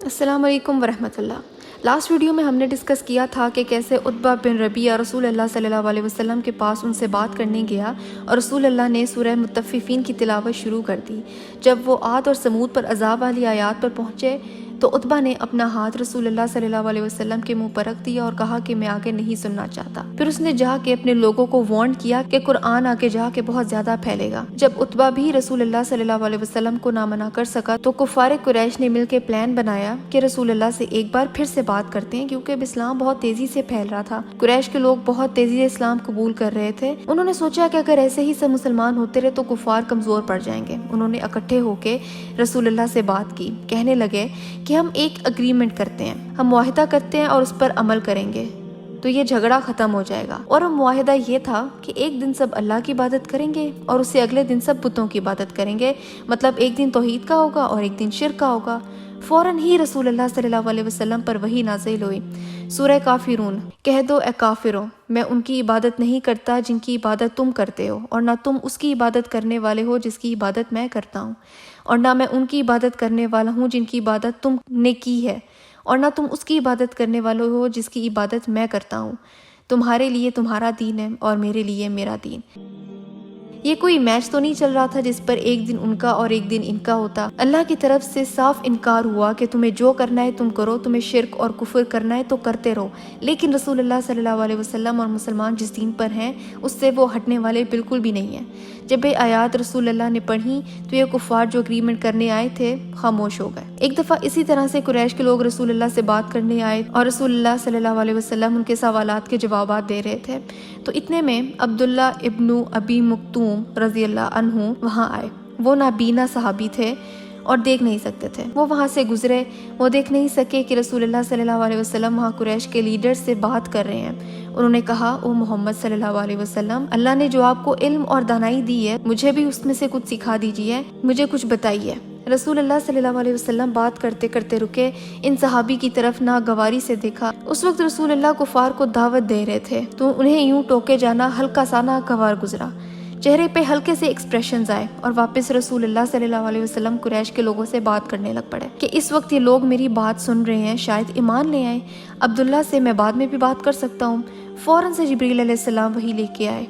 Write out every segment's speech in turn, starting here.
السلام علیکم ورحمۃ اللہ۔ لاسٹ ویڈیو میں ہم نے ڈسکس کیا تھا کہ کیسے عتبہ بن ربیعہ رسول اللہ صلی اللہ علیہ وسلم کے پاس ان سے بات کرنے گیا اور رسول اللہ نے سورہ مطففین کی تلاوت شروع کر دی۔ جب وہ عاد اور سمود پر عذاب والی آیات پر پہنچے تو عتبہ نے اپنا ہاتھ رسول اللہ صلی اللہ علیہ وسلم کے منہ پر رکھ دیا اور کہا کہ میں آگے نہیں سننا چاہتا۔ پھر اس نے جا کے اپنے لوگوں کو وارن کیا کہ قرآن آگے جا کے بہت زیادہ پھیلے گا۔ جب عتبہ بھی رسول اللہ صلی اللہ علیہ وسلم کو نہ منع کر سکا تو کفار قریش نے مل کے پلان بنایا کہ رسول اللہ سے ایک بار پھر سے بات کرتے ہیں، کیونکہ اب اسلام بہت تیزی سے پھیل رہا تھا۔ قریش کے لوگ بہت تیزی سے اسلام قبول کر رہے تھے۔ انہوں نے سوچا کہ اگر ایسے ہی سب مسلمان ہوتے رہے تو کفار کمزور پڑ جائیں گے۔ انہوں نے اکٹھے ہو کے رسول اللہ سے بات کی، کہنے لگے کہ ہم ایک اگریمنٹ کرتے ہیں، ہم معاہدہ کرتے ہیں اور اس پر عمل کریں گے تو یہ جھگڑا ختم ہو جائے گا۔ اور معاہدہ یہ تھا کہ ایک دن سب اللہ کی عبادت کریں گے اور اسے اگلے دن سب بتوں کی عبادت کریں گے، مطلب ایک دن توحید کا ہوگا اور ایک دن شرک کا ہوگا۔ فوراً ہی رسول اللہ صلی اللہ علیہ وسلم پر وحی نازل ہوئی، سورہ کافرون، کہہ دو اے کافروں، میں ان کی عبادت نہیں کرتا جن کی عبادت تم کرتے ہو، اور نہ تم اس کی عبادت کرنے والے ہو جس کی عبادت میں کرتا ہوں، اور نہ میں ان کی عبادت کرنے والا ہوں جن کی عبادت تم نے کی ہے، اور نہ تم اس کی عبادت کرنے والے ہو جس کی عبادت میں کرتا ہوں۔ تمہارے لیے تمہارا دین ہے اور میرے لیے میرا دین۔ یہ کوئی میچ تو نہیں چل رہا تھا جس پر ایک دن ان کا اور ایک دن ان کا ہوتا۔ اللہ کی طرف سے صاف انکار ہوا کہ تمہیں جو کرنا ہے تم کرو، تمہیں شرک اور کفر کرنا ہے تو کرتے رہو، لیکن رسول اللہ صلی اللہ علیہ وسلم اور مسلمان جس دین پر ہیں اس سے وہ ہٹنے والے بالکل بھی نہیں ہیں۔ جب یہ آیات رسول اللہ نے پڑھی تو یہ کفار جو اگریمنٹ کرنے آئے تھے خاموش ہو گئے۔ ایک دفعہ اسی طرح سے قریش کے لوگ رسول اللہ سے بات کرنے آئے اور رسول اللہ صلی اللہ علیہ وسلم ان کے سوالات کے جوابات دے رہے تھے، تو اتنے میں عبداللہ ابن ابی مکتوم رضی اللہ عنہ وہاں آئے۔ وہ نابینا صحابی تھے اور دیکھ نہیں سکتے تھے۔ وہ وہاں سے گزرے، وہ دیکھ نہیں سکے کہ رسول اللہ صلی اللہ علیہ وسلم وہاں قریش کے لیڈر سے بات کر رہے ہیں۔ انہوں نے کہا، او محمد صلی اللہ علیہ وسلم، اللہ نے جو آپ کو علم اور دانائی دی ہے مجھے بھی اس میں سے کچھ سکھا دیجیے، مجھے کچھ بتائیے۔ رسول اللہ صلی اللہ علیہ وسلم بات کرتے کرتے رکے، ان صحابی کی طرف ناگواری سے دیکھا۔ اس وقت رسول اللہ کفار کو دعوت دے رہے تھے تو انہیں یوں ٹوکے جانا ہلکا سا ناگوار گزرا۔ چہرے پہ ہلکے سے ایکسپریشنز آئے اور واپس رسول اللہ صلی اللہ علیہ وسلم قریش کے لوگوں سے بات کرنے لگ پڑے کہ اس وقت یہ لوگ میری بات سن رہے ہیں، شاید ایمان لے آئیں، عبداللہ سے میں بعد میں بھی بات کر سکتا ہوں۔ فوراً سے جبریل علیہ السلام وحی لے کے آئے۔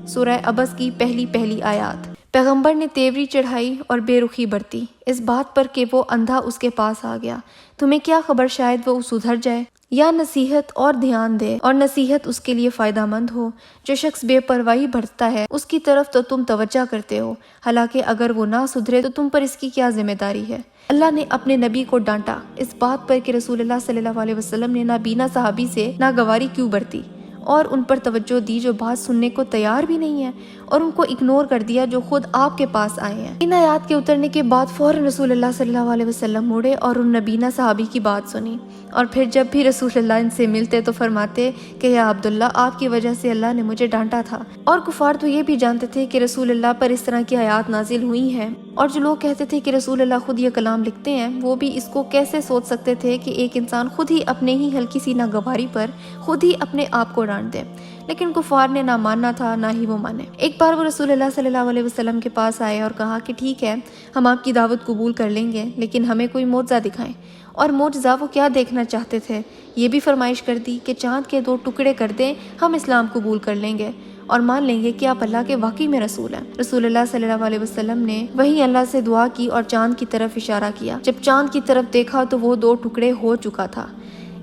سورہ عبس کی پہلی آیات۔ پیغمبر نے تیوری چڑھائی اور بے رخی برتی اس بات پر کہ وہ اندھا اس کے پاس آ گیا۔ تمہیں کیا خبر، شاید وہ سدھر جائے یا نصیحت اور دھیان دے اور نصیحت اس کے لیے فائدہ مند ہو۔ جو شخص بے پرواہی برتتا ہے اس کی طرف تو تم توجہ کرتے ہو، حالانکہ اگر وہ نہ سدھرے تو تم پر اس کی کیا ذمہ داری ہے۔ اللہ نے اپنے نبی کو ڈانٹا اس بات پر کہ رسول اللہ صلی اللہ علیہ وسلم نے نابینا صحابی سے ناگواری کیوں برتی اور ان پر توجہ دی جو بات سننے کو تیار بھی نہیں ہے، اور ان کو اگنور کر دیا جو خود آپ کے پاس آئے ہیں۔ ان آیات کے اترنے کے بعد فوراً رسول اللہ صلی اللہ علیہ وسلم مڑے اور ان نبینا صحابی کی بات سنی، اور پھر جب بھی رسول اللہ ان سے ملتے تو فرماتے کہ یا عبداللہ، آپ کی وجہ سے اللہ نے مجھے ڈانٹا تھا۔ اور کفار تو یہ بھی جانتے تھے کہ رسول اللہ پر اس طرح کی آیات نازل ہوئی ہیں، اور جو لوگ کہتے تھے کہ رسول اللہ خود یہ کلام لکھتے ہیں وہ بھی اس کو کیسے سوچ سکتے تھے کہ ایک انسان خود ہی اپنے ہی ہلکی سی ناگواری پر خود ہی اپنے آپ کو ڈانٹ دے۔ لیکن کفار نے نہ ماننا تھا نہ ہی وہ مانے۔ ایک بار وہ رسول اللہ صلی اللہ علیہ وسلم کے پاس آئے اور کہا کہ ٹھیک ہے، ہم آپ کی دعوت قبول کر لیں گے، لیکن ہمیں کوئی معجزہ دکھائیں۔ اور معجزہ وہ کیا دیکھنا چاہتے تھے؟ یہ بھی فرمائش کر دی کہ چاند کے 2 ٹکڑے کر دیں، ہم اسلام قبول کر لیں گے اور مان لیں گے کہ آپ اللہ کے واقعی میں رسول ہیں۔ رسول اللہ صلی اللہ علیہ وسلم نے وہیں اللہ سے دعا کی اور چاند کی طرف اشارہ کیا۔ جب چاند کی طرف دیکھا تو وہ 2 ٹکڑے ہو چکا تھا۔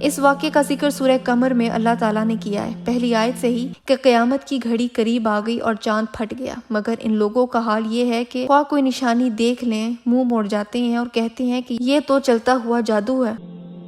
اس واقعے کا ذکر سورہ قمر میں اللہ تعالیٰ نے کیا ہے، پہلی آیت سے ہی، کہ قیامت کی گھڑی قریب آ گئی اور چاند پھٹ گیا، مگر ان لوگوں کا حال یہ ہے کہ خواہ کوئی نشانی دیکھ لیں منہ موڑ جاتے ہیں اور کہتے ہیں کہ یہ تو چلتا ہوا جادو ہے۔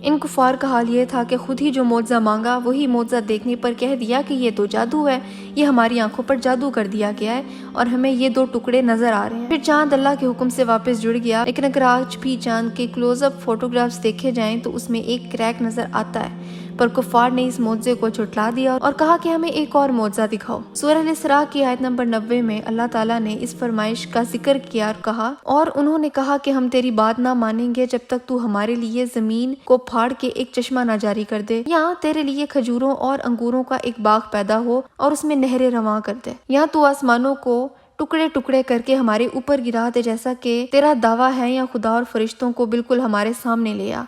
ان کفار کا حال یہ تھا کہ خود ہی جو معجزہ مانگا وہی معجزہ دیکھنے پر کہہ دیا کہ یہ تو جادو ہے، یہ ہماری آنکھوں پر جادو کر دیا گیا ہے اور ہمیں یہ 2 ٹکڑے نظر آ رہے ہیں۔ پھر چاند اللہ کے حکم سے واپس جڑ گیا، لیکن اگر آج بھی چاند کے کلوز اپ فوٹوگرافز دیکھے جائیں تو اس میں ایک کریک نظر آتا ہے، پر کفار نے اس معجزے کو جھٹلا دیا اور کہا کہ ہمیں ایک اور معجزہ دکھاؤ۔ سورہ الاسراء کی آیت نمبر 90 میں اللہ تعالیٰ نے اس فرمائش کا ذکر کیا اور کہا، اور انہوں نے کہا کہ ہم تیری بات نہ مانیں گے جب تک تو ہمارے لیے زمین کو پھاڑ کے ایک چشمہ نہ جاری کر دے، یا تیرے لیے کھجوروں اور انگوروں کا ایک باغ پیدا ہو اور اس میں نہریں رواں کر دے، یا تو آسمانوں کو ٹکڑے ٹکڑے کر کے ہمارے اوپر گرا دے جیسا کہ تیرا دعویٰ ہے، یا خدا اور فرشتوں کو بالکل ہمارے سامنے لے آ،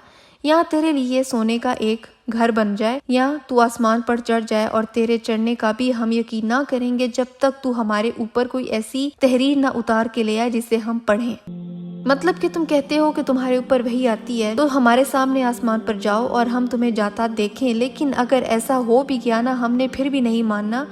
یا تیرے لیے سونے کا ایک گھر بن جائے، یا تو آسمان پر چڑھ جائے، اور تیرے چڑھنے کا بھی ہم یقین نہ کریں گے جب تک تو ہمارے اوپر کوئی ایسی تحریر نہ اتار کے لے آئے جسے ہم پڑھیں۔ مطلب کہ تم کہتے ہو کہ تمہارے اوپر وحی آتی ہے تو ہمارے سامنے آسمان پر جاؤ اور ہم تمہیں جاتا دیکھیں، لیکن اگر ایسا ہو بھی گیا نا، ہم نے پھر بھی نہیں ماننا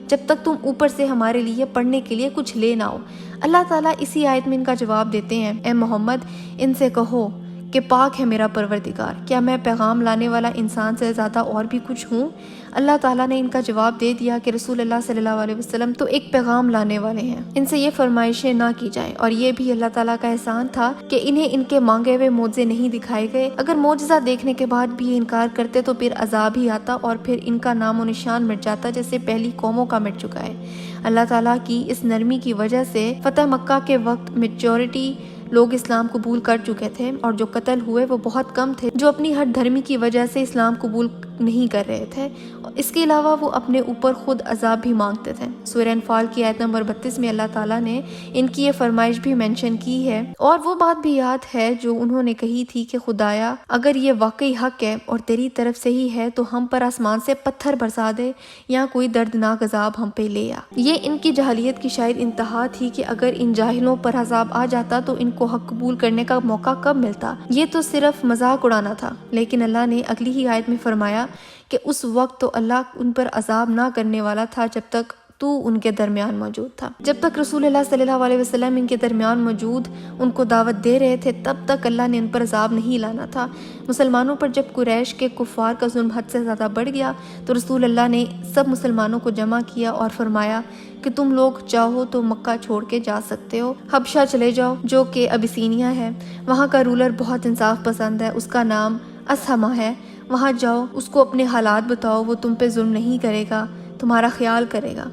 جب تک تم اوپر سے ہمارے لیے پڑھنے کے لیے کچھ لے نہ ہو۔ اللہ تعالیٰ اسی آیت میں ان کا جواب دیتے ہیں، اے محمد ان سے کہو کہ پاک ہے میرا پروردگار، کیا میں پیغام لانے والا انسان سے زیادہ اور بھی کچھ ہوں؟ اللہ تعالیٰ نے ان کا جواب دے دیا کہ رسول اللہ صلی اللہ علیہ وسلم تو ایک پیغام لانے والے ہیں، ان سے یہ فرمائشیں نہ کی جائیں۔ اور یہ بھی اللہ تعالیٰ کا احسان تھا کہ انہیں ان کے مانگے ہوئے معجزے نہیں دکھائے گئے۔ اگر معجزہ دیکھنے کے بعد بھی یہ انکار کرتے تو پھر عذاب ہی آتا اور پھر ان کا نام و نشان مٹ جاتا جیسے پہلی قوموں کا مٹ چکا ہے۔ اللہ تعالیٰ کی اس نرمی کی وجہ سے فتح مکہ کے وقت میجورٹی لوگ اسلام قبول کر چکے تھے، اور جو قتل ہوئے وہ بہت کم تھے جو اپنی ہٹ دھرمی کی وجہ سے اسلام قبول نہیں کر رہے تھے۔ اس کے علاوہ وہ اپنے اوپر خود عذاب بھی مانگتے تھے۔ سورہ انفال کی آیت نمبر 32 میں اللہ تعالیٰ نے ان کی یہ فرمائش بھی مینشن کی ہے، اور وہ بات بھی یاد ہے جو انہوں نے کہی تھی کہ خدایا اگر یہ واقعی حق ہے اور تیری طرف سے ہی ہے تو ہم پر آسمان سے پتھر برسا دے یا کوئی دردناک عذاب ہم پہ لے آ۔ یہ ان کی جاہلیت کی شاید انتہا تھی کہ اگر ان جاہلوں پر عذاب آ جاتا تو ان کو حق قبول کرنے کا موقع کب ملتا۔ یہ تو صرف مذاق اڑانا تھا، لیکن اللہ نے اگلی ہی آیت میں فرمایا کہ اس وقت تو اللہ ان پر عذاب نہ کرنے والا تھا جب تک تو ان کے درمیان موجود تھا۔ جب تک رسول اللہ صلی اللہ علیہ وسلم ان کے درمیان موجود ان کو دعوت دے رہے تھے تب تک اللہ نے ان پر عذاب نہیں لانا تھا۔ مسلمانوں پر جب قریش کے کفار کا ظلم حد سے زیادہ بڑھ گیا تو رسول اللہ نے سب مسلمانوں کو جمع کیا اور فرمایا کہ تم لوگ چاہو تو مکہ چھوڑ کے جا سکتے ہو، حبشہ چلے جاؤ جو کہ ابیسینیا ہے، وہاں کا رولر بہت انصاف پسند ہے، اس کا نام اسہمہ ہے، وہاں جاؤ، اس کو اپنے حالات بتاؤ، وہ تم پہ ظلم نہیں کرے گا، تمہارا خیال کرے گا۔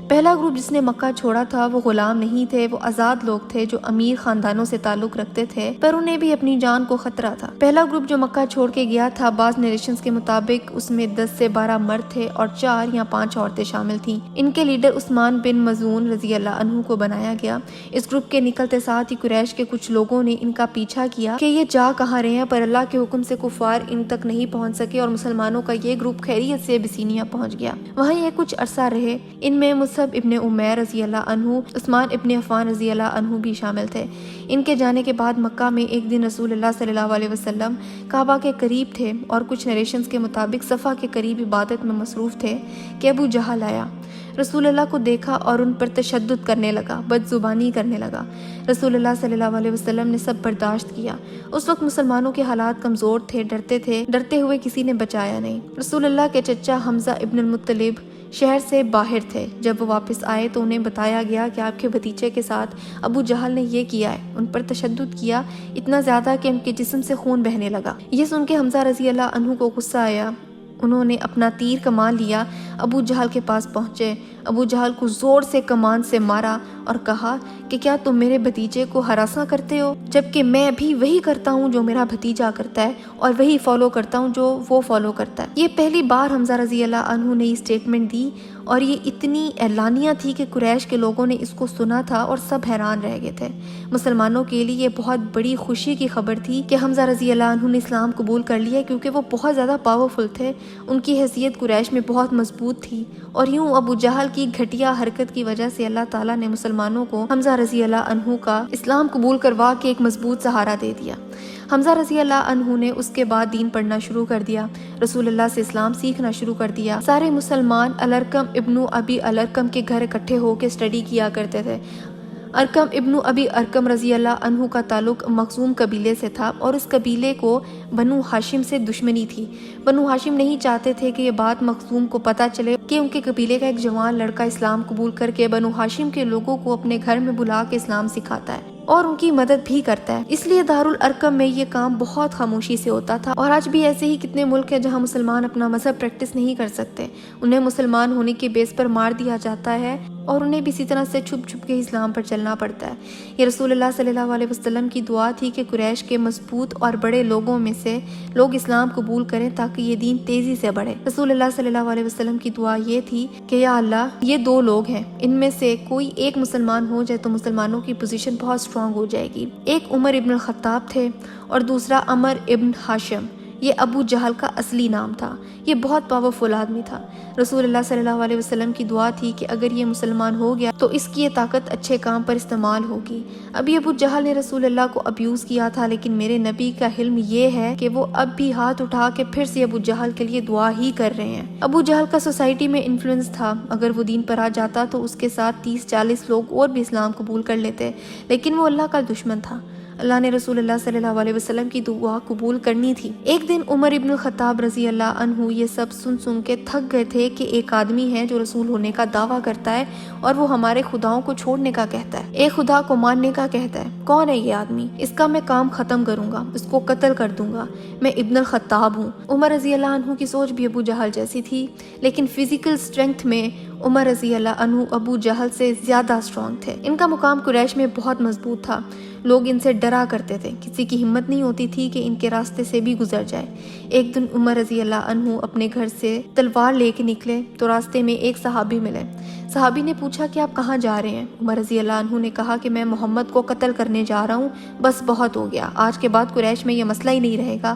پہلا گروپ جس نے مکہ چھوڑا تھا وہ غلام نہیں تھے، وہ آزاد لوگ تھے جو امیر خاندانوں سے تعلق رکھتے تھے، پر انہیں بھی اپنی جان کو خطرہ تھا۔ پہلا گروپ جو مکہ چھوڑ کے گیا تھا، بعض نیریشنز کے مطابق اس میں 10 سے 12 مرد تھے اور 4 یا 5 عورتیں شامل تھیں۔ ان کے لیڈر عثمان بن مظعون رضی اللہ عنہ کو بنایا گیا۔ اس گروپ کے نکلتے ساتھ ہی قریش کے کچھ لوگوں نے ان کا پیچھا کیا کہ یہ جا کہاں رہے ہیں، پر اللہ کے حکم سے کفار ان تک نہیں پہنچ سکے اور مسلمانوں کا یہ گروپ خیریت سے ابیسینیا پہنچ گیا۔ وہاں یہ کچھ عرصہ رہے۔ ان میں مصعب ابن عمیر رضی اللہ عنہ، عثمان ابن عفان رضی اللہ عنہ بھی شامل تھے۔ ان کے جانے کے بعد مکہ میں ایک دن رسول اللہ صلی اللہ علیہ وسلم کعبہ کے قریب تھے اور کچھ نریشنز کے مطابق صفا کے قریب عبادت میں مصروف تھے کہ ابو جہل آیا، رسول اللہ کو دیکھا اور ان پر تشدد کرنے لگا، بد زبانی کرنے لگا۔ رسول اللہ صلی اللہ علیہ وسلم نے سب برداشت کیا۔ اس وقت مسلمانوں کے حالات کمزور تھے، ڈرتے ہوئے کسی نے بچایا نہیں۔ رسول اللہ کے چچا حمزہ ابن المطلب شہر سے باہر تھے۔ جب وہ واپس آئے تو انہیں بتایا گیا کہ آپ کے بھتیجے کے ساتھ ابو جہل نے یہ کیا ہے، ان پر تشدد کیا، اتنا زیادہ کہ ان کے جسم سے خون بہنے لگا۔ یہ سن کے حمزہ رضی اللہ عنہ کو غصہ آیا۔ انہوں نے اپنا تیر کمان لیا، ابو جہل کے پاس پہنچے، ابو جہل کو زور سے کمان سے مارا اور کہا کہ کیا تم میرے بھتیجے کو ہراساں کرتے ہو، جبکہ میں بھی وہی کرتا ہوں جو میرا بھتیجا کرتا ہے اور وہی فالو کرتا ہوں جو وہ فالو کرتا ہے۔ یہ پہلی بار حمزہ رضی اللہ عنہ نے یہ سٹیٹمنٹ دی اور یہ اتنی اعلانیہ تھی کہ قریش کے لوگوں نے اس کو سنا تھا اور سب حیران رہ گئے تھے۔ مسلمانوں کے لیے یہ بہت بڑی خوشی کی خبر تھی کہ حمزہ رضی اللہ عنہ نے اسلام قبول کر لیا، کیونکہ وہ بہت زیادہ پاورفل تھے، ان کی حیثیت قریش میں بہت مضبوط تھی، اور یوں ابو جہل کی گھٹیا حرکت کی وجہ سے اللہ تعالیٰ نے مسلمانوں کو حمزہ رضی اللہ عنہ کا اسلام قبول کروا کے ایک مضبوط سہارا دے دیا۔ حمزہ رضی اللہ عنہ نے اس کے بعد دین پڑھنا شروع کر دیا، رسول اللہ سے اسلام سیکھنا شروع کر دیا۔ سارے مسلمان الارقم ابن ابی الارقم کے گھر اکٹھے ہو کے اسٹڈی کیا کرتے تھے۔ ارقم ابن ابی ارقم رضی اللہ عنہ کا تعلق مخزوم قبیلے سے تھا اور اس قبیلے کو بنو ہاشم سے دشمنی تھی۔ بنو ہاشم نہیں چاہتے تھے کہ یہ بات مخزوم کو پتہ چلے کہ ان کے قبیلے کا ایک جوان لڑکا اسلام قبول کر کے بنو ہاشم کے لوگوں کو اپنے گھر میں بلا کے اسلام سکھاتا ہے اور ان کی مدد بھی کرتا ہے۔ اس لیے دارالارقم میں یہ کام بہت خاموشی سے ہوتا تھا، اور آج بھی ایسے ہی کتنے ملک ہیں جہاں مسلمان اپنا مذہب پریکٹس نہیں کر سکتے، انہیں مسلمان ہونے کے بیس پر مار دیا جاتا ہے اور انہیں بھی اسی طرح سے چھپ چھپ کے اسلام پر چلنا پڑتا ہے۔ یہ رسول اللہ صلی اللہ علیہ وسلم کی دعا تھی کہ قریش کے مضبوط اور بڑے لوگوں میں سے لوگ اسلام قبول کریں تاکہ یہ دین تیزی سے بڑھے۔ رسول اللہ صلی اللہ علیہ وسلم کی دعا یہ تھی کہ یا اللہ، یہ 2 لوگ ہیں، ان میں سے کوئی ایک مسلمان ہو جائے تو مسلمانوں کی پوزیشن بہت سٹرونگ ہو جائے گی۔ ایک عمر ابن الخطاب تھے اور دوسرا عمر ابن ہاشم۔ یہ ابو جہل کا اصلی نام تھا۔ یہ بہت پاورفل آدمی تھا۔ رسول اللہ صلی اللہ علیہ وسلم کی دعا تھی کہ اگر یہ مسلمان ہو گیا تو اس کی یہ طاقت اچھے کام پر استعمال ہوگی۔ ابھی ابو جہل نے رسول اللہ کو ابیوز کیا تھا، لیکن میرے نبی کا حلم یہ ہے کہ وہ اب بھی ہاتھ اٹھا کے پھر سے ابو جہل کے لیے دعا ہی کر رہے ہیں۔ ابو جہل کا سوسائٹی میں انفلوئنس تھا، اگر وہ دین پر آ جاتا تو اس کے ساتھ 30-40 لوگ اور بھی اسلام قبول کر لیتے، لیکن وہ اللہ کا دشمن تھا۔ اللہ نے رسول اللہ صلی اللہ علیہ وسلم کی دعا قبول کرنی تھی۔ ایک دن عمر ابن الخطاب رضی اللہ عنہ یہ سب سن کے تھک گئے تھے کہ ایک آدمی ہے جو رسول ہونے کا دعویٰ کرتا ہے اور وہ ہمارے خداؤں کو چھوڑنے کا کہتا ہے، ایک خدا کو ماننے کا کہتا ہے۔ کون ہے یہ آدمی؟ اس کا میں کام ختم کروں گا، اس کو قتل کر دوں گا، میں ابن الخطاب ہوں۔ عمر رضی اللہ عنہ کی سوچ بھی ابو جہل جیسی تھی، لیکن فزیکل اسٹرینتھ میں عمر رضی اللہ عنہ ابو جہل سے زیادہ اسٹرانگ تھے۔ ان کا مقام قریش میں بہت مضبوط تھا، لوگ ان سے ڈرا کرتے تھے، کسی کی ہمت نہیں ہوتی تھی کہ ان کے راستے سے بھی گزر جائے۔ ایک دن عمر رضی اللہ عنہ اپنے گھر سے تلوار لے کے نکلے تو راستے میں ایک صحابی ملے۔ صحابی نے پوچھا کہ آپ کہاں جا رہے ہیں؟ عمر رضی اللہ عنہ نے کہا کہ میں محمد کو قتل کرنے جا رہا ہوں، بس بہت ہو گیا، آج کے بعد قریش میں یہ مسئلہ ہی نہیں رہے گا۔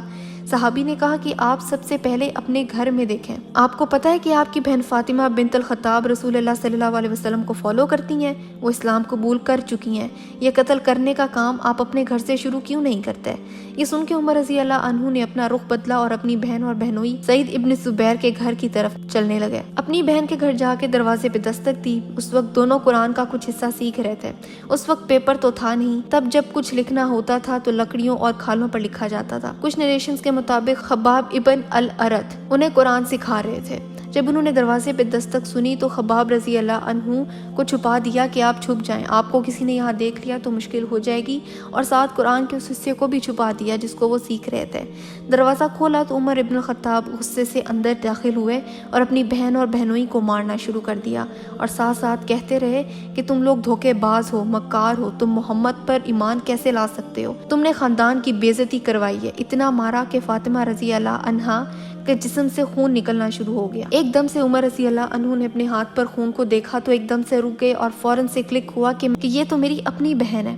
صحابی نے کہا کہ آپ سب سے پہلے اپنے گھر میں دیکھیں، آپ کو پتہ ہے کہ آپ کی بہن فاطمہ بنت الخطاب رسول اللہ صلی اللہ علیہ وسلم کو فالو کرتی ہیں، وہ اسلام قبول کر چکی ہیں، یہ قتل کرنے کا کام آپ اپنے گھر سے شروع کیوں نہیں کرتے؟ یہ سن کے عمر رضی اللہ عنہ نے اپنا رخ بدلا اور اپنی بہن اور بہنوئی سعید ابن زبیر کے گھر کی طرف چلنے لگے۔ اپنی بہن کے گھر جا کے دروازے پہ دستک دی۔ اس وقت دونوں قرآن کا کچھ حصہ سیکھ رہے تھے۔ اس وقت پیپر تو تھا نہیں، تب جب کچھ لکھنا ہوتا تھا تو لکڑیوں اور کھالوں پر لکھا جاتا تھا۔ کچھ نریشنز کے مطابق خباب ابن الارت انہیں قرآن سکھا رہے تھے۔ جب انہوں نے دروازے پہ دستک سنی تو خباب رضی اللہ عنہ کو چھپا دیا کہ آپ چھپ جائیں، آپ کو کسی نے یہاں دیکھ لیا تو مشکل ہو جائے گی، اور ساتھ قرآن کے اس حصے کو بھی چھپا دیا جس کو وہ سیکھ رہے تھے۔ دروازہ کھولا تو عمر ابن الخطاب غصے سے اندر داخل ہوئے اور اپنی بہن اور بہنوئی کو مارنا شروع کر دیا، اور ساتھ ساتھ کہتے رہے کہ تم لوگ دھوکے باز ہو، مکار ہو، تم محمد پر ایمان کیسے لا سکتے ہو؟ تم نے خاندان کی بے عزتی کروائی ہے۔ اتنا مارا کہ فاطمہ رضی اللہ عنہا کے جسم سے خون نکلنا شروع ہو گیا۔ ایک دم سے عمر رضی اللہ عنہ نے اپنے ہاتھ پر خون کو دیکھا تو ایک دم سے رک گئے اور فوراً سے کلک ہوا کہ یہ تو میری اپنی بہن ہے،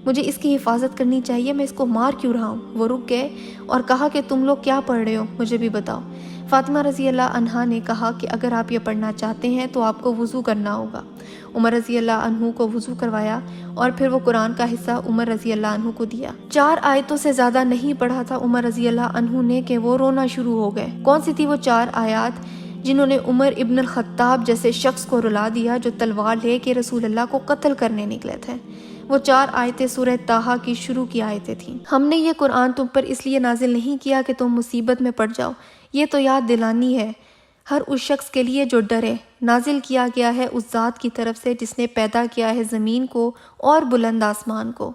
مجھے اس کی حفاظت کرنی چاہیے، میں اس کو مار کیوں رہا ہوں؟ وہ رک گئے اور کہا کہ تم لوگ کیا پڑھ رہے ہو، مجھے بھی بتاؤ۔ فاطمہ رضی اللہ عنہا نے کہا کہ اگر آپ یہ پڑھنا چاہتے ہیں تو آپ کو وضو کرنا ہوگا۔ عمر رضی اللہ عنہ کو وضو کروایا اور پھر وہ قرآن کا حصہ عمر رضی اللہ عنہ کو دیا۔ 4 آیتوں سے زیادہ نہیں پڑھا تھا عمر رضی اللہ عنہ نے کہ وہ رونا شروع ہو گئے۔ کون سی تھی وہ 4 آیات جنہوں نے عمر ابن الخطاب جیسے شخص کو رلا دیا جو تلوار لے کے رسول اللہ کو قتل کرنے نکلے تھے؟ وہ 4 آیتیں سورہ طٰہٰ کی شروع کی آیتیں تھیں۔ ہم نے یہ قرآن تم پر اس لیے نازل نہیں کیا کہ تم مصیبت میں پڑ جاؤ، یہ تو یاد دلانی ہے ہر اس شخص کے لیے جو ڈرے۔ نازل کیا گیا ہے اس ذات کی طرف سے جس نے پیدا کیا ہے زمین کو اور بلند آسمان کو۔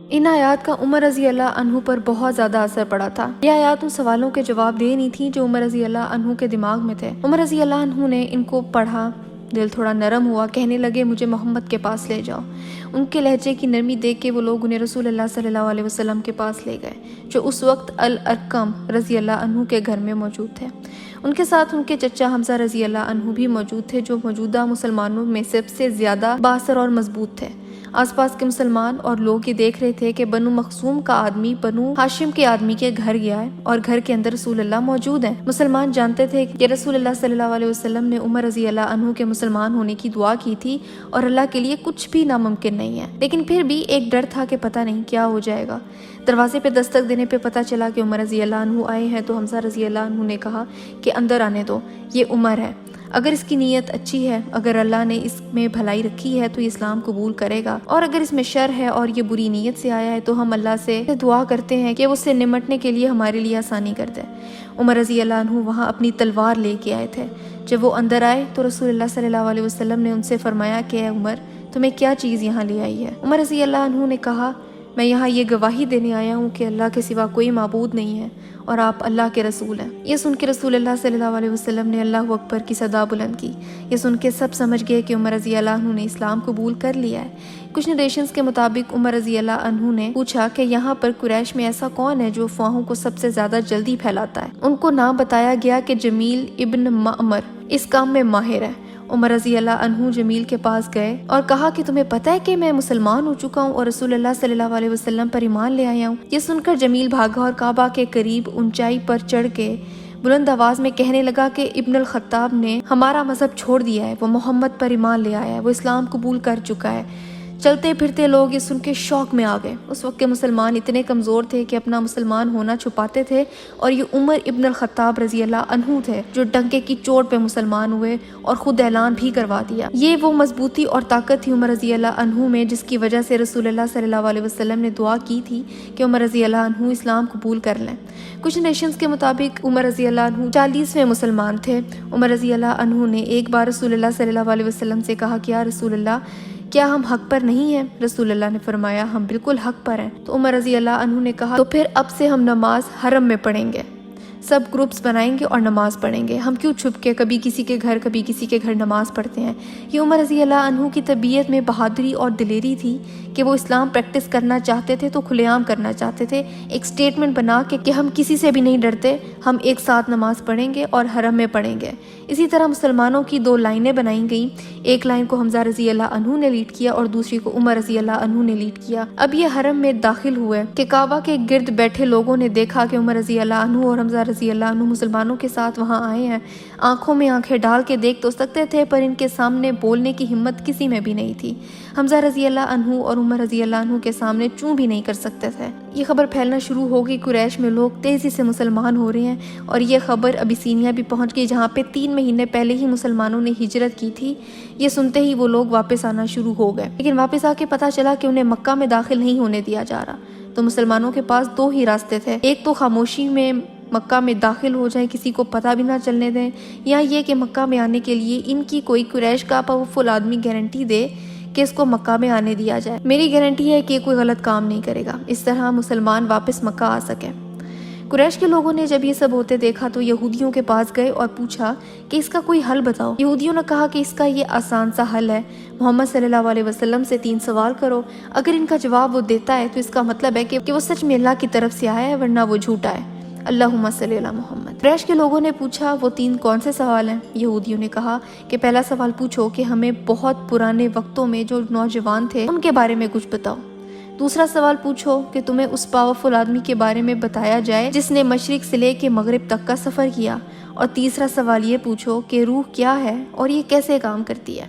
ان آیات کا عمر رضی اللہ عنہ پر بہت زیادہ اثر پڑا تھا۔ یہ آیات ان سوالوں کے جواب دے نہیں تھیں جو عمر رضی اللہ عنہ کے دماغ میں تھے۔ عمر رضی اللہ عنہ نے ان کو پڑھا، دل تھوڑا نرم ہوا، کہنے لگے مجھے محمد کے پاس لے جاؤ۔ ان کے لہجے کی نرمی دیکھ کے وہ لوگ انہیں رسول اللہ صلی اللہ علیہ وسلم کے پاس لے گئے جو اس وقت الارقم رضی اللہ عنہ کے گھر میں موجود تھے۔ ان کے ساتھ ان کے چچا حمزہ رضی اللہ عنہ بھی موجود تھے جو موجودہ مسلمانوں میں سب سے زیادہ بااثر اور مضبوط تھے۔ آس پاس کے مسلمان اور لوگ یہ دیکھ رہے تھے کہ بنو مخزوم کا آدمی بنو ہاشم کے آدمی کے گھر گیا ہے اور گھر کے اندر رسول اللہ موجود ہیں۔ مسلمان جانتے تھے کہ رسول اللہ صلی اللہ علیہ وسلم نے عمر رضی اللہ عنہ کے مسلمان ہونے کی دعا کی تھی اور اللہ کے لیے کچھ بھی ناممکن نہیں ہے، لیکن پھر بھی ایک ڈر تھا کہ پتہ نہیں کیا ہو جائے گا۔ دروازے پہ دستک دینے پہ پتہ چلا کہ عمر رضی اللہ عنہ آئے ہیں تو حمزہ رضی اللہ عنہ نے کہا کہ اندر آنے دو، یہ عمر ہے، اگر اس کی نیت اچھی ہے، اگر اللہ نے اس میں بھلائی رکھی ہے تو یہ اسلام قبول کرے گا، اور اگر اس میں شر ہے اور یہ بری نیت سے آیا ہے تو ہم اللہ سے دعا کرتے ہیں کہ وہ اس سے نمٹنے کے لیے ہمارے لیے آسانی کر دے۔ عمر رضی اللہ عنہ وہاں اپنی تلوار لے کے آئے تھے۔ جب وہ اندر آئے تو رسول اللہ صلی اللہ علیہ وسلم نے ان سے فرمایا کہ اے عمر، تمہیں کیا چیز یہاں لے آئی ہے؟ عمر رضی اللہ عنہ نے کہا میں یہاں یہ گواہی دینے آیا ہوں کہ اللہ کے سوا کوئی معبود نہیں ہے اور آپ اللہ کے رسول ہیں۔ یہ سن کے رسول اللہ صلی اللہ علیہ وسلم نے اللہ اکبر کی صدا بلند کی۔ یہ سن کے سب سمجھ گئے کہ عمر رضی اللہ عنہ نے اسلام قبول کر لیا ہے۔ کچھ نریشنز کے مطابق عمر رضی اللہ عنہ نے پوچھا کہ یہاں پر قریش میں ایسا کون ہے جو افواہوں کو سب سے زیادہ جلدی پھیلاتا ہے؟ ان کو نام بتایا گیا کہ جمیل ابن معمر اس کام میں ماہر ہے عمر رضی اللہ عنہ جمیل کے پاس گئے اور کہا کہ تمہیں پتہ ہے کہ میں مسلمان ہو چکا ہوں اور رسول اللہ صلی اللہ علیہ وسلم پر ایمان لے آیا ہوں۔ یہ سن کر جمیل بھاگا اور کعبہ کے قریب اونچائی پر چڑھ کے بلند آواز میں کہنے لگا کہ ابن الخطاب نے ہمارا مذہب چھوڑ دیا ہے، وہ محمد پر ایمان لے آیا ہے، وہ اسلام قبول کر چکا ہے۔ چلتے پھرتے لوگ یہ سن کے شوق میں آ گئے۔ اس وقت کے مسلمان اتنے کمزور تھے کہ اپنا مسلمان ہونا چھپاتے تھے، اور یہ عمر ابن الخطاب رضی اللہ عنہ تھے جو ڈنکے کی چوٹ پہ مسلمان ہوئے اور خود اعلان بھی کروا دیا۔ یہ وہ مضبوطی اور طاقت تھی عمر رضی اللہ عنہ میں جس کی وجہ سے رسول اللہ صلی اللہ علیہ وسلم نے دعا کی تھی کہ عمر رضی اللہ عنہ اسلام قبول کر لیں۔ کچھ نیشنز کے مطابق عمر رضی اللہ عنہ 40ویں مسلمان تھے۔ عمر رضی اللہ عنہ نے ایک بار رسول اللہ صلی اللہ علیہ وسلم سے کہا کہ یا رسول اللہ، کیا ہم حق پر نہیں ہیں؟ رسول اللہ نے فرمایا ہم بالکل حق پر ہیں۔ تو عمر رضی اللہ عنہ نے کہا تو پھر اب سے ہم نماز حرم میں پڑھیں گے، سب گروپس بنائیں گے اور نماز پڑھیں گے، ہم کیوں چھپ کے کبھی کسی کے گھر کبھی کسی کے گھر نماز پڑھتے ہیں۔ یہ عمر رضی اللہ عنہ کی طبیعت میں بہادری اور دلیری تھی کہ وہ اسلام پریکٹس کرنا چاہتے تھے تو کھلے عام کرنا چاہتے تھے، ایک سٹیٹمنٹ بنا کے کہ ہم کسی سے بھی نہیں ڈرتے، ہم ایک ساتھ نماز پڑھیں گے اور حرم میں پڑھیں گے۔ اسی طرح مسلمانوں کی 2 لائنیں بنائی گئیں، ایک لائن کو حمزہ رضی اللہ عنہ نے لیڈ کیا اور دوسری کو عمر رضی اللہ عنہ نے لیڈ کیا۔ اب یہ حرم میں داخل ہوئے کہ کعبہ کے گرد بیٹھے لوگوں نے دیکھا کہ عمر رضی اللہ عنہ اور حمزہ رضی اللہ عنہ مسلمانوں کے ساتھ وہاں آئے ہیں۔ آنکھوں میں آنکھیں ڈال کے دیکھ تو سکتے تھے پر ان کے سامنے بولنے کی ہمت کسی میں بھی نہیں تھی۔ حمزہ رضی اللہ عنہ اور عمر رضی اللہ عنہ کے سامنے چوں بھی نہیں کر سکتے تھے۔ یہ خبر پھیلنا شروع ہو گئی، قریش میں لوگ تیزی سے مسلمان ہو رہے ہیں، اور یہ خبر ابیسینیا بھی پہنچ گئی جہاں پہ 3 مہینے پہلے ہی مسلمانوں نے ہجرت کی تھی۔ یہ سنتے ہی وہ لوگ واپس آنا شروع ہو گئے، لیکن واپس آ کے پتہ چلا کہ انہیں مکہ میں داخل نہیں ہونے دیا جا رہا۔ تو مسلمانوں کے پاس 2 ہی راستے تھے، ایک تو خاموشی میں مکہ میں داخل ہو جائیں، کسی کو پتہ بھی نہ چلنے دیں، یا یہ کہ مکہ میں آنے کے لیے ان کی کوئی قریش کا پاورفل آدمی گارنٹی دے کہ اس کو مکہ میں آنے دیا جائے۔ میری گارنٹی ہے کہ کوئی غلط کام نہیں کرے گا، اس طرح مسلمان واپس مکہ آ سکے۔ قریش کے لوگوں نے جب یہ سب ہوتے دیکھا تو یہودیوں کے پاس گئے اور پوچھا کہ اس کا کوئی حل بتاؤ۔ یہودیوں نے کہا کہ اس کا یہ آسان سا حل ہے، محمد صلی اللہ علیہ وسلم سے 3 سوال کرو، اگر ان کا جواب وہ دیتا ہے تو اس کا مطلب ہے کہ وہ سچ میں اللہ کی طرف سے آیا ہے، ورنہ وہ جھوٹا ہے۔ اللہم صلی علی محمد۔ قریش کے لوگوں نے پوچھا وہ 3 کون سے سوال ہیں؟ یہودیوں نے کہا کہ پہلا سوال پوچھو کہ ہمیں بہت پرانے وقتوں میں جو نوجوان تھے ان کے بارے میں کچھ بتاؤ۔ دوسرا سوال پوچھو کہ تمہیں اس پاورفل آدمی کے بارے میں بتایا جائے جس نے مشرق سے لے کے مغرب تک کا سفر کیا۔ اور تیسرا سوال یہ پوچھو کہ روح کیا ہے اور یہ کیسے کام کرتی ہے۔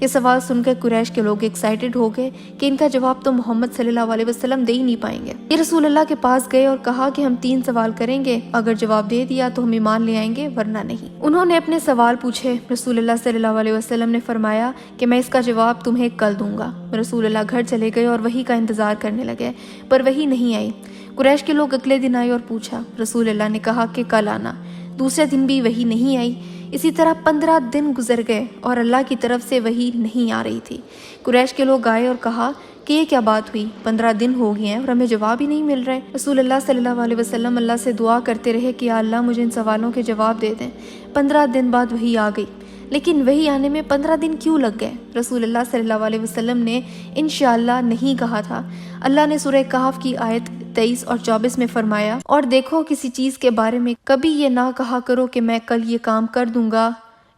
یہ سوال سن کر قریش کے لوگ ایکسائٹڈ ہو گئے کہ ان کا جواب تو محمد صلی اللہ علیہ وسلم دے ہی نہیں پائیں گے۔ یہ رسول اللہ کے پاس گئے اور کہا کہ ہم 3 سوال کریں گے، اگر جواب دے دیا تو ہم ایمان لے آئیں گے، ورنہ نہیں۔ انہوں نے اپنے سوال پوچھے، رسول اللہ صلی اللہ علیہ وسلم نے فرمایا کہ میں اس کا جواب تمہیں کل دوں گا۔ رسول اللہ گھر چلے گئے اور وحی کا انتظار کرنے لگے، پر وحی نہیں آئی۔ قریش کے لوگ اگلے دن آئے اور پوچھا، رسول اللہ نے کہا کہ کل آنا۔ دوسرے دن بھی وحی نہیں آئی۔ اسی طرح 15 دن گزر گئے اور اللہ کی طرف سے وحی نہیں آ رہی تھی۔ قریش کے لوگ آئے اور کہا کہ یہ کیا بات ہوئی، 15 دن ہو گئے ہیں اور ہمیں جواب ہی نہیں مل رہے۔ رسول اللہ صلی اللہ علیہ وسلم اللہ سے دعا کرتے رہے کہ یا اللہ مجھے ان سوالوں کے جواب دے دیں۔ 15 دن بعد وحی آ گئی، لیکن وحی آنے میں 15 دن کیوں لگ گئے؟ رسول اللہ صلی اللہ علیہ وسلم نے انشاءاللہ نہیں کہا تھا۔ اللہ نے سورہ کہف کی آیت 23 اور 24 میں فرمایا، اور دیکھو کسی چیز کے بارے میں کبھی یہ نہ کہا کرو کہ میں کل یہ کام کر دوں گا،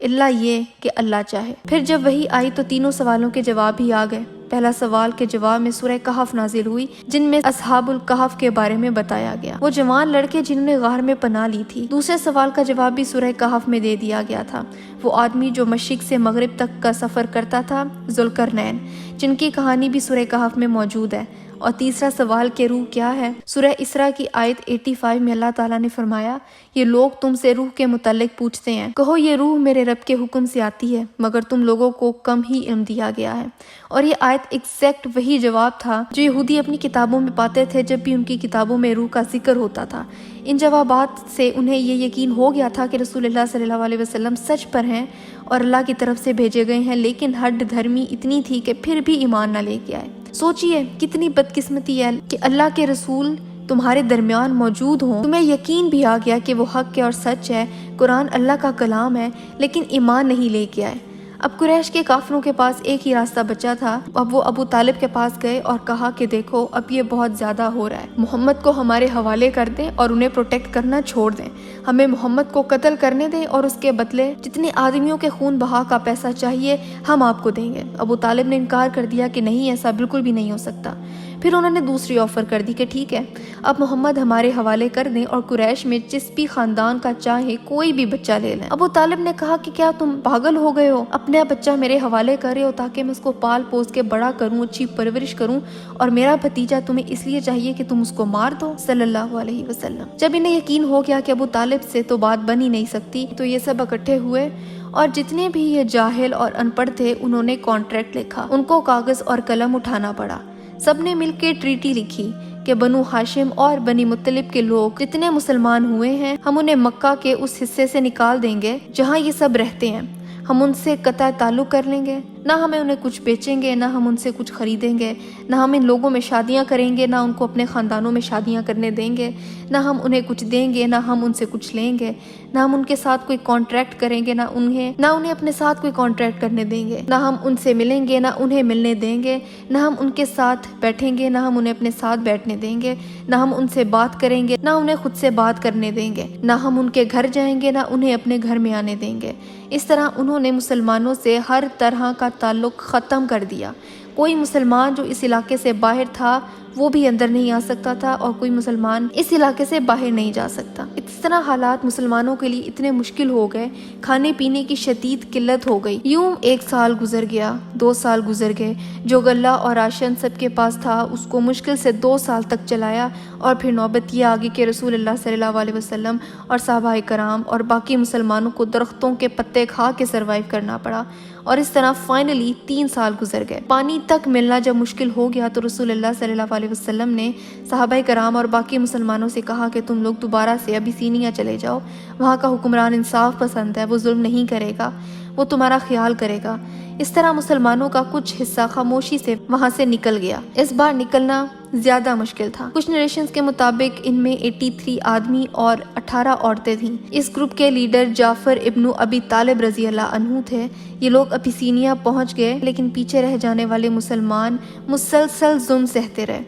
الا یہ کہ اللہ چاہے۔ پھر جب وحی آئی تو تینوں سوالوں کے جواب بھی آ گئے۔ پہلا سوال کے جواب میں سورہ کہف نازل ہوئی جن میں اصحاب الکہف کے بارے میں بتایا گیا، وہ جوان لڑکے جنہوں نے غار میں پناہ لی تھی۔ دوسرے سوال کا جواب بھی سورہ کہف میں دے دیا گیا تھا، وہ آدمی جو مشرق سے مغرب تک کا سفر کرتا تھا، ذوالقرنین، جن کی کہانی بھی سورہ کہف میں موجود ہے۔ اور تیسرا سوال کہ روح کیا ہے؟ سورہ اسراء کی آیت 85 میں اللہ تعالیٰ نے فرمایا، یہ لوگ تم سے روح کے متعلق پوچھتے ہیں، کہو یہ روح میرے رب کے حکم سے آتی ہے، مگر تم لوگوں کو کم ہی علم دیا گیا ہے۔ اور یہ آیت ایگزیکٹ وہی جواب تھا جو یہودی اپنی کتابوں میں پاتے تھے جب بھی ان کی کتابوں میں روح کا ذکر ہوتا تھا۔ ان جوابات سے انہیں یہ یقین ہو گیا تھا کہ رسول اللہ صلی اللہ علیہ وسلم سچ پر ہیں اور اللہ کی طرف سے بھیجے گئے ہیں، لیکن ہڈ دھرمی اتنی تھی کہ پھر بھی ایمان نہ لے کے آئے۔ سوچئے کتنی بدقسمتی ہے کہ اللہ کے رسول تمہارے درمیان موجود ہوں، تمہیں یقین بھی آ گیا کہ وہ حق ہے اور سچ ہے، قرآن اللہ کا کلام ہے، لیکن ایمان نہیں لے کے آئے۔ اب قریش کے کافروں کے پاس ایک ہی راستہ بچا تھا۔ اب وہ ابو طالب کے پاس گئے اور کہا کہ دیکھو اب یہ بہت زیادہ ہو رہا ہے، محمد کو ہمارے حوالے کر دیں اور انہیں پروٹیکٹ کرنا چھوڑ دیں، ہمیں محمد کو قتل کرنے دیں اور اس کے بدلے جتنے آدمیوں کے خون بہا کا پیسہ چاہیے ہم آپ کو دیں گے۔ ابو طالب نے انکار کر دیا کہ نہیں، ایسا بالکل بھی نہیں ہو سکتا۔ پھر انہوں نے دوسری آفر کر دی کہ ٹھیک ہے، اب محمد ہمارے حوالے کر دیں اور قریش میں جس بھی خاندان کا چاہے کوئی بھی بچہ لے لیں۔ ابو طالب نے کہا کہ کیا تم پاگل ہو گئے ہو؟ اپنا بچہ میرے حوالے کر رہے ہو تاکہ میں اس کو پال پوس کے بڑا کروں، اچھی پرورش کروں، اور میرا بھتیجا تمہیں اس لیے چاہیے کہ تم اس کو مار دو صلی اللہ علیہ وسلم۔ جب انہیں یقین ہو گیا کہ ابو طالب سے تو بات بن ہی نہیں سکتی، تو یہ سب اکٹھے ہوئے اور جتنے بھی یہ جاہل اور ان پڑھ تھے انہوں نے کانٹریکٹ لکھا۔ ان کو کاغذ اور قلم اٹھانا پڑا، سب نے مل کے ٹریٹی لکھی کہ بنو ہاشم اور بنی مطلب کے لوگ جتنے مسلمان ہوئے ہیں ہم انہیں مکہ کے اس حصے سے نکال دیں گے جہاں یہ سب رہتے ہیں، ہم ان سے قطع تعلق کر لیں گے، نہ ہمیں انہیں کچھ بیچیں گے، نہ ہم ان سے کچھ خریدیں گے، نہ ہم ان لوگوں میں شادیاں کریں گے، نہ ان کو اپنے خاندانوں میں شادیاں کرنے دیں گے، نہ ہم انہیں کچھ دیں گے، نہ ہم ان سے کچھ لیں گے، نہ ہم ان کے ساتھ کوئی کانٹریکٹ کریں گے، نہ انہیں اپنے ساتھ کوئی کانٹریکٹ کرنے دیں گے، نہ ہم ان سے ملیں گے، نہ انہیں ملنے دیں گے، نہ ہم ان کے ساتھ بیٹھیں گے، نہ ہم انہیں اپنے ساتھ بیٹھنے دیں گے، نہ ہم ان سے بات کریں گے، نہ انہیں خود سے بات کرنے دیں گے، نہ ہم ان کے گھر جائیں گے، نہ انہیں اپنے گھر میں آنے دیں گے۔ اس طرح انہوں نے مسلمانوں سے ہر طرح کا تعلق ختم کر دیا۔ کوئی مسلمان جو اس علاقے سے باہر تھا وہ بھی اندر نہیں آ سکتا تھا اور کوئی مسلمان اس علاقے سے باہر نہیں جا سکتا۔ اس طرح حالات مسلمانوں کے لیے اتنے مشکل ہو گئے، کھانے پینے کی شدید قلت ہو گئی۔ یوں 1 سال گزر گیا، 2 سال گزر گئے، جو غلہ اور راشن سب کے پاس تھا اس کو مشکل سے 2 سال تک چلایا، اور پھر نوبت یہ آگئی کہ رسول اللہ صلی اللہ علیہ وسلم اور صحابہ کرام اور باقی مسلمانوں کو درختوں کے پتے کھا کے سروائیو کرنا پڑا، اور اس طرح فائنلی 3 سال گزر گئے۔ پانی تک ملنا جب مشکل ہو گیا تو رسول اللہ صلی اللہ علیہ وسلم نے صحابہ کرام اور باقی مسلمانوں سے کہا کہ تم لوگ دوبارہ سے ابیسینیا چلے جاؤ، وہاں کا حکمران انصاف پسند ہے، وہ ظلم نہیں کرے گا، وہ تمہارا خیال کرے گا۔ اس طرح مسلمانوں کا کچھ حصہ خاموشی سے وہاں سے نکل گیا۔ اس بار نکلنا زیادہ مشکل تھا۔ کچھ نریشنز کے مطابق ان میں 83 آدمی اور 18 عورتیں تھیں۔ اس گروپ کے لیڈر جعفر ابن ابی طالب رضی اللہ عنہ تھے۔ یہ لوگ ابیسینیا پہنچ گئے، لیکن پیچھے رہ جانے والے مسلمان مسلسل ظلم سہتے رہے۔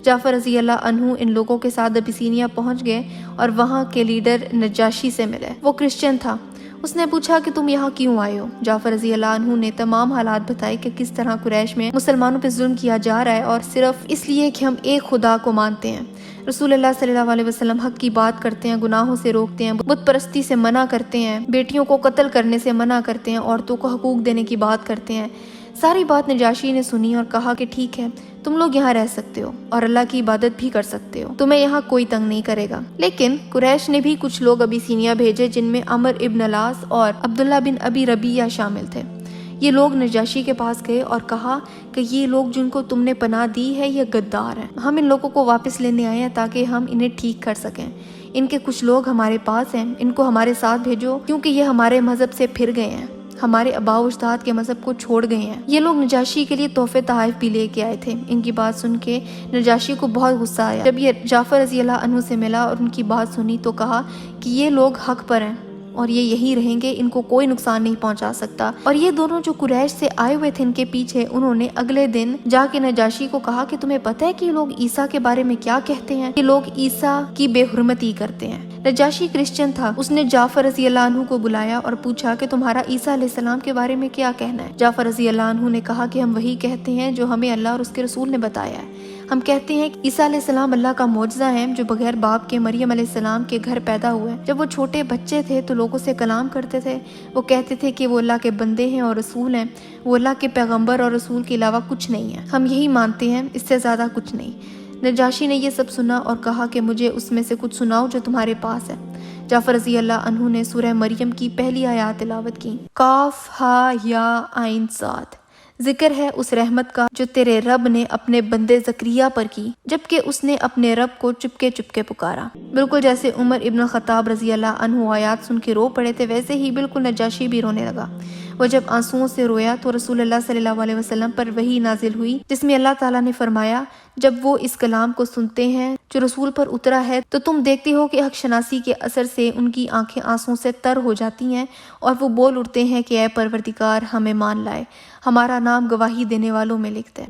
جعفر رضی اللہ عنہ ان لوگوں کے ساتھ ابیسینیا پہنچ گئے اور وہاں کے لیڈر نجاشی سے ملے۔ وہ کرسچن تھا۔ اس نے پوچھا کہ تم یہاں کیوں آئے ہو؟ جعفر رضی اللہ عنہ نے تمام حالات بتائے کہ کس طرح قریش میں مسلمانوں پہ ظلم کیا جا رہا ہے، اور صرف اس لیے کہ ہم ایک خدا کو مانتے ہیں۔ رسول اللہ صلی اللہ علیہ وسلم حق کی بات کرتے ہیں، گناہوں سے روکتے ہیں، بت پرستی سے منع کرتے ہیں، بیٹیوں کو قتل کرنے سے منع کرتے ہیں، عورتوں کو حقوق دینے کی بات کرتے ہیں۔ ساری بات نجاشی نے سنی اور کہا کہ ٹھیک ہے، تم لوگ یہاں رہ سکتے ہو اور اللہ کی عبادت بھی کر سکتے ہو، تمہیں یہاں کوئی تنگ نہیں کرے گا۔ لیکن قریش نے بھی کچھ لوگ ابیسینیا بھیجے، جن میں عمر ابن العاص اور عبداللہ بن ابی ربیعہ شامل تھے۔ یہ لوگ نجاشی کے پاس گئے اور کہا کہ یہ لوگ جن کو تم نے پناہ دی ہے یہ غدار ہیں، ہم ان لوگوں کو واپس لینے آئے ہیں تاکہ ہم انہیں ٹھیک کر سکیں۔ ان کے کچھ لوگ ہمارے پاس ہیں، ان کو ہمارے ساتھ بھیجو، کیونکہ یہ ہمارے مذہب سے پھر گئے ہیں، ہمارے آباء و اجداد کے مذہب کو چھوڑ گئے ہیں۔ یہ لوگ نجاشی کے لیے تحفے تحائف بھی لے کے آئے تھے۔ ان کی بات سن کے نجاشی کو بہت غصہ آیا۔ جب یہ جعفر رضی اللہ عنہ سے ملا اور ان کی بات سنی تو کہا کہ یہ لوگ حق پر ہیں اور یہ یہی رہیں گے، ان کو کوئی نقصان نہیں پہنچا سکتا۔ اور یہ دونوں جو قریش سے آئے ہوئے تھے ان کے پیچھے، انہوں نے اگلے دن جا کے نجاشی کو کہا کہ تمہیں پتہ ہے کہ یہ لوگ عیسیٰ کے بارے میں کیا کہتے ہیں؟ یہ لوگ عیسیٰ کی بے حرمتی کرتے ہیں۔ نجاشی کرسچن تھا، اس نے جعفر رضی اللہ عنہ کو بلایا اور پوچھا کہ تمہارا عیسیٰ علیہ السلام کے بارے میں کیا کہنا ہے؟ جعفر رضی اللہ عنہ نے کہا کہ ہم وہی کہتے ہیں جو ہمیں اللہ اور اس کے رسول نے بتایا ہے۔ ہم کہتے ہیں کہ عیسیٰ علیہ السلام اللہ کا معجزہ ہے جو بغیر باپ کے مریم علیہ السلام کے گھر پیدا ہوئے۔ جب وہ چھوٹے بچے تھے تو لوگوں سے کلام کرتے تھے، وہ کہتے تھے کہ وہ اللہ کے بندے ہیں اور رسول ہیں، وہ اللہ کے پیغمبر اور رسول کے علاوہ کچھ نہیں ہے، ہم یہی مانتے ہیں، اس سے زیادہ کچھ نہیں۔ نجاشی نے یہ سب سنا اور کہا کہ مجھے اس میں سے کچھ سناؤ جو تمہارے پاس ہے۔ جعفر رضی اللہ عنہ نے سورہ مریم کی پہلی آیات تلاوت کی۔ کاف ہا یا عین صاد، ذکر ہے اس رحمت کا جو تیرے رب نے اپنے بندے زکریا پر کی جبکہ اس نے اپنے رب کو چپکے چپکے پکارا۔ بالکل جیسے عمر ابن خطاب رضی اللہ عنہ آیات سن کے رو پڑے تھے، ویسے ہی بالکل نجاشی بھی رونے لگا۔ وہ جب آنسوؤں سے رویا تو رسول اللہ صلی اللہ علیہ وسلم پر وحی نازل ہوئی جس میں اللہ تعالیٰ نے فرمایا جب وہ اس کلام کو سنتے ہیں جو رسول پر اترا ہے تو تم دیکھتے ہو کہ حق شناسی کے اثر سے ان کی آنکھیں آنسوؤں سے تر ہو جاتی ہیں اور وہ بول اٹھتے ہیں کہ اے پروردگار ہمیں مان لائے، ہمارا نام گواہی دینے والوں میں لکھ دے۔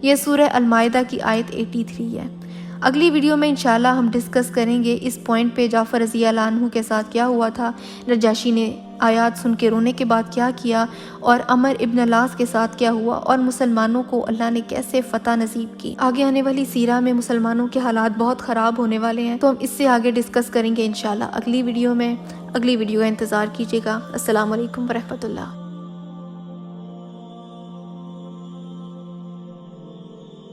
یہ سورہ المائدہ کی آیت 83 ہے۔ اگلی ویڈیو میں انشاءاللہ ہم ڈسکس کریں گے اس پوائنٹ پہ جعفر رضی اللہ عنہ کے ساتھ کیا ہوا تھا، نجاشی نے آیات سن کے رونے کے بعد کیا کیا، اور عمر ابن العاص کے ساتھ کیا ہوا، اور مسلمانوں کو اللہ نے کیسے فتح نصیب کی۔ آگے آنے والی سیرہ میں مسلمانوں کے حالات بہت خراب ہونے والے ہیں، تو ہم اس سے آگے ڈسکس کریں گے انشاءاللہ اگلی ویڈیو میں۔ اگلی ویڈیو کا انتظار کیجیے گا۔ السلام علیکم ورحمۃ اللہ۔